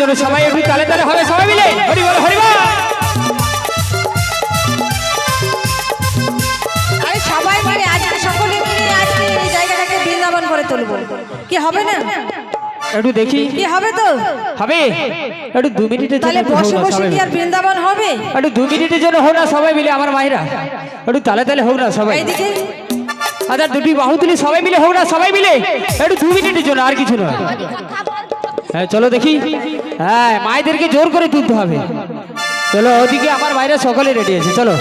জন্য সবাই একটু তালে তালে হবে সবাই মিলে হরি বল হরি বল। আরে সবাই মিলে আজকে সকলে মিলে আজকে এই জায়গাটাকে বৃন্দাবন করে তুলবো, কি হবে না? একটু দেখি কি হবে তো? হবে একটু 2 মিনিটের জন্য তাহলে একটু বসে হোক না বসে সবাই কি আর মিলে। বৃন্দাবন হবে? একটু 2 মিনিটের জন্য হোক না সবাই মিলে আমার মায়েরা একটু তালে তালে হোক না সবাই। এইদিকে আচ্ছা দুটি বাহু তুলি সবাই মিলে হোক না সবাই মিলে একটু 2 মিনিটের জন্য আর কিছু নয়। হ্যাঁ চলো দেখি, হ্যাঁ মায়েদেরকে জোর করে তুলতে হবে। চলো ওদিকে আমার মায়েরা সকলে রেডি আছে, চলো